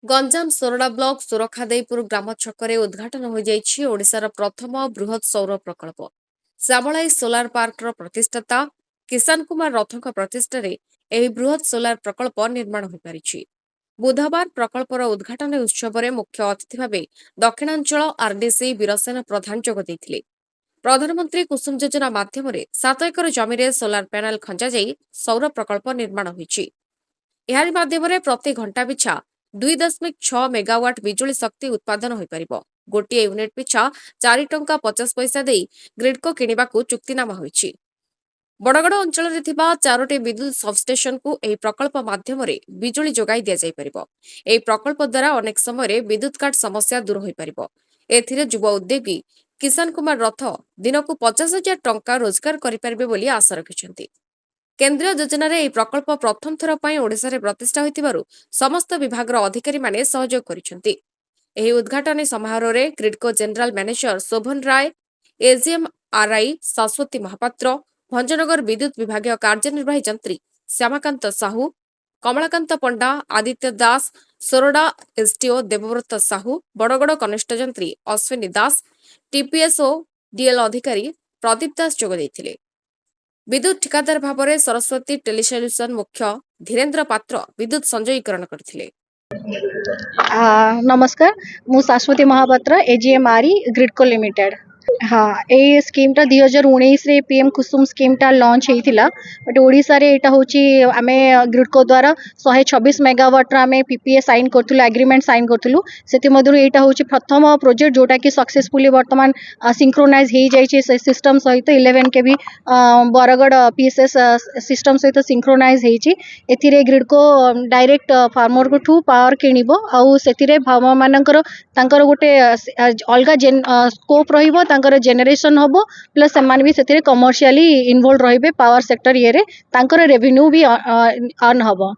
Ganjam Sorada block ସୁରଖାଦେଇପୁର ଗ୍ରାମ ଛକରେ ଉଦ୍ଘାଟନ ହୋଇଯାଇଛି ଓଡ଼ିଶାର ପ୍ରଥମ ବୃହତ୍ ସୌର ପ୍ରକଳ୍ପ। ଶ୍ୟାମଳାଇ ସୋଲାର ପାର୍କର ପ୍ରତିଷ୍ଠାତା କିଷାନ କୁମାର ରଥଙ୍କ ପ୍ରଚେଷ୍ଟାରେ ଏହି ବୃହତ୍ ସୋଲାର ପ୍ରକଳ୍ପ ନିର୍ମାଣ ହୋଇପାରିଛି। ବୁଧବାର ପ୍ରକଳ୍ପର ଉଦ୍ଘାଟନୀ ଉତ୍ସବରେ ମୁଖ୍ୟ ଅତିଥି ଭାବେ ଦକ୍ଷିଣାଞ୍ଚଳ ଆର୍ଡିସି ବୀରସେନ ପ୍ରଧାନ ଯୋଗ ଦେଇଥିଲେ। ପ୍ରଧାନମନ୍ତ୍ରୀ କୁସୁମ ଯୋଜନା ମାଧ୍ୟମରେ 7 ଏକର ଜମିରେ ସୋଲାର ପ୍ୟାନେଲ ଖଞ୍ଜାଯାଇ ସୌର ପ୍ରକଳ୍ପ ନିର୍ମାଣ ହୋଇଛି। ଏହାରି ମାଧ୍ୟମରେ ପ୍ରତି ଘଣ୍ଟା ପିଛା 2.6 ମେଗାୱାଟ ବିଜୁଳି ଶକ୍ତି ଉତ୍ପାଦନ ହୋଇପାରିବ। ଗୋଟିଏ ୟୁନିଟ୍ ପିଛା 4 ଟଙ୍କା 50 ପଇସା ଦେଇ ଗ୍ରିଡ୍କୋ କିଣିବାକୁ ଚୁକ୍ତିନାମା ହୋଇଛି। ବଡ଼ଗଡ଼ ଅଞ୍ଚଳରେ ଥିବା 4ଟି ବିଦ୍ୟୁତ୍ ସବ୍ଷ୍ଟେସନକୁ ଏହି ପ୍ରକଳ୍ପ ମାଧ୍ୟମରେ ବିଜୁଳି ଯୋଗାଇ ଦିଆଯାଇପାରିବ। ଏହି ପ୍ରକଳ୍ପ ଦ୍ୱାରା ଅନେକ ସମୟରେ ବିଦ୍ୟୁତ୍ କାଟ ସମସ୍ୟା ଦୂର ହୋଇପାରିବ। ଏଥିରେ ଯୁବ ଉଦ୍ୟୋଗୀ କିଷାନ କୁମାର ରଥ ଦିନକୁ 50,000 ଟଙ୍କା ରୋଜଗାର କରିପାରିବେ ବୋଲି ଆଶା ରଖିଛନ୍ତି। କେନ୍ଦ୍ରୀୟ ଯୋଜନାରେ ଏହି ପ୍ରକଳ୍ପ ପ୍ରଥମ ଥର ପାଇଁ ଓଡ଼ିଶାରେ ପ୍ରତିଷ୍ଠା ହୋଇଥିବାରୁ ସମସ୍ତ ବିଭାଗର ଅଧିକାରୀମାନେ ସହଯୋଗ କରିଛନ୍ତି। ଏହି ଉଦ୍ଘାଟନୀ ସମାରୋହରେ ଗ୍ରିଡ୍କୋ ଜେନେରାଲ ମ୍ୟାନେଜର ଶୋଭନ ରାୟ, ଏଜିଏମ୍ ଆର୍ଆଇ ଶାଶ୍ୱତୀ ମହାପାତ୍ର, ଭଞ୍ଜନଗର ବିଦ୍ୟୁତ୍ ବିଭାଗୀୟ କାର୍ଯ୍ୟନିର୍ବାହୀ ଯନ୍ତ୍ରୀ ଶ୍ୟାମାକାନ୍ତ ସାହୁ, କମଳାକାନ୍ତ ପଣ୍ଡା, ଆଦିତ୍ୟ ଦାସ, ସୋରଡା ଏସ୍ଡିଓ ଦେବବ୍ରତ ସାହୁ, ବଡ଼ଗଡ଼ କନିଷ୍ଠ ଯନ୍ତ୍ରୀ ଅଶ୍ୱିନୀ ଦାସ, ଟିପିଏସ୍ଓ ଡିଏଲ୍ ଅଧିକାରୀ ପ୍ରଦୀପ ଦାସ ଯୋଗ ଦେଇଥିଲେ। ବିଦ୍ୟୁତ୍ ଠିକାଦାର ଭାବରେ ସରସ୍ୱତୀ ଟେଲିସଲ୍ୟୁସନ ମୁଖ୍ୟ ଧୀରେନ୍ଦ୍ର ପାତ୍ର ବିଦ୍ୟୁତ୍ ସଂଯୋଗୀକରଣ କରିଥିଲେ। नमस्कार मु शाश्वती महापात्र एजीएमआरई ग्रिडको लिमिटेड। हाँ ये स्कीमटा 2019 रे पीएम कुसुम स्कीमटा लॉन्च होइथिला बट ओडिसा रे एटा होची आमे ग्रिडको द्वारा 126 मेगावाट रा आमे पीपीए साइन करथुलु एग्रीमेंट साइन करथुलु सेति मधुर एटा होची प्रथम प्रोजेक्ट जोटा कि सक्सेसफुली वर्तमान सिंक्रोनाइज हे जाइछे से सिस्टम सहित 11 के भी बरगड़ पीएसएस सिस्टम सहित सिंक्रोनाइज हेछि। एथिरे ग्रिडको डायरेक्ट फार्मर को ठू पावर किनिबो आउ सेतिरे भाव मानकर तांकर गोटे अलगा स्कोप रहिबो तांकर जेनरेशन होबो प्लस समान भी सेतिरे कमर्शियली इन्वॉल्व रहिबे पावर सेक्टर ये रे तांकर रेवेन्यू भी अर्न होबो।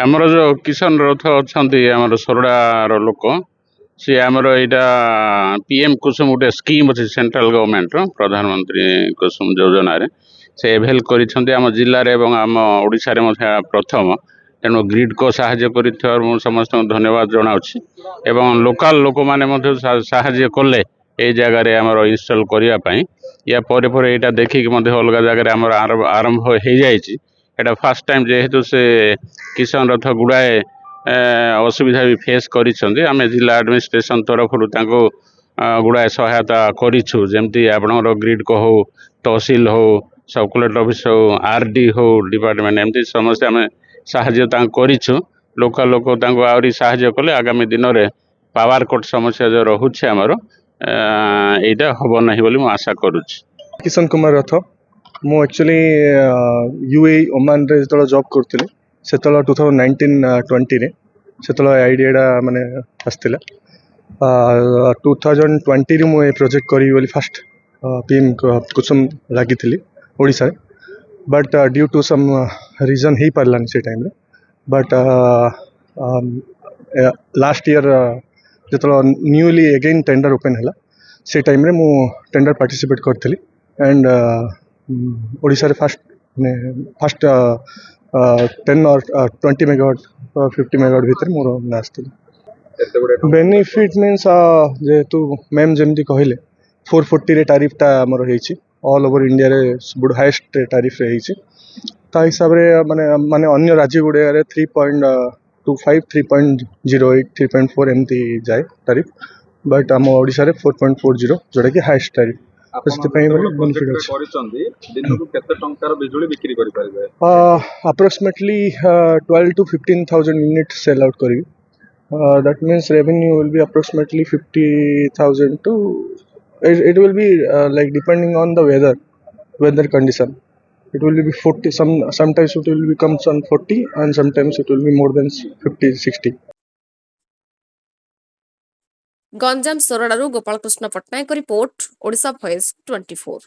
आमर जो किसान रथ अच्छा आमर सोरडार लोक सी आमर यहाँ पीएम कुसुम गोटे स्कीम अच्छे सेंट्रल गवर्नमेंट प्रधानमंत्री कुसुम योजना रे से एभेल करिसेंती आम जिल्ला रे एवं आम ओडिशा रे प्रथम तेणु ग्रिड को साहाय्य कर समस्त धन्यवाद जनाऊँगी एवं लोकाल लोक मैंने साहाय्य कले ये जगार आमर इनस्टल करने या पर यहाँ देखिक अलग जगह आम आरंभ हो जाए एटा फास्ट टाइम जेहेतु से किसान रथ गुड़ाए असुविधा भी फेस करिसेंती आम जिला एडमिनिस्ट्रेशन तरफ गुड़ाए सहायता करिछु जेमती आपणकर ग्रिड को हो तहसिल हो सब कलेक्टर ऑफिस हो आरडी हो डिपार्टमेंट एमती समस्त आम साहाय्य करिछु लोकल लोक आहरी साहाय्य कले आगामी दिन में पावर कट समस्या जो रोचे आमर यहाँ हम ना बोली आशा करुच्ची। किशन कुमार रथ मु एक्चुअली यूए ओमान रे जो जॉब करती से 2019-20 रे से आइडिया माने आसला 2020 रे मु प्रोजेक्ट करी बोली फर्स्ट पीएम कुसुम लगी Odisha but due to some reason ही पार्लानी से टाइम बट लास्ट ईयर जो न्यूली अगेन टेंडर ओपन है से टाइम रे मु टेंडर पार्टिसिपेट करी एंड ओडिशा रे फर्स्ट 10 और 20 मेगावाट 50 मेगावाट भीतर मोर आसला बेनिफिट मीन्स जेहेतु मैम जमी कहले 440 रे टारिफटा आमर होइछि ऑल ओवर इंडिया रे सबुठ हाईएस्ट टारिफ रे होइछि ता हिसाब रे माने अन्य राज्य गुड़े 3.25 3.08 3.4 एमती जाए टारिफ बट आम ओडिशा रे 4.40 जोटा कि highest tariff approximately 12 to 15,000 units sell out करी that means revenue will be approximately 50,000 to it will be like depending on the weather condition it will be 40 sometimes it will becomes on 40 and sometimes it will be more than 50 60। Ganjam ସୋରଡାରୁ Gopalkrishna Pattnaik report Odisha Voice 24।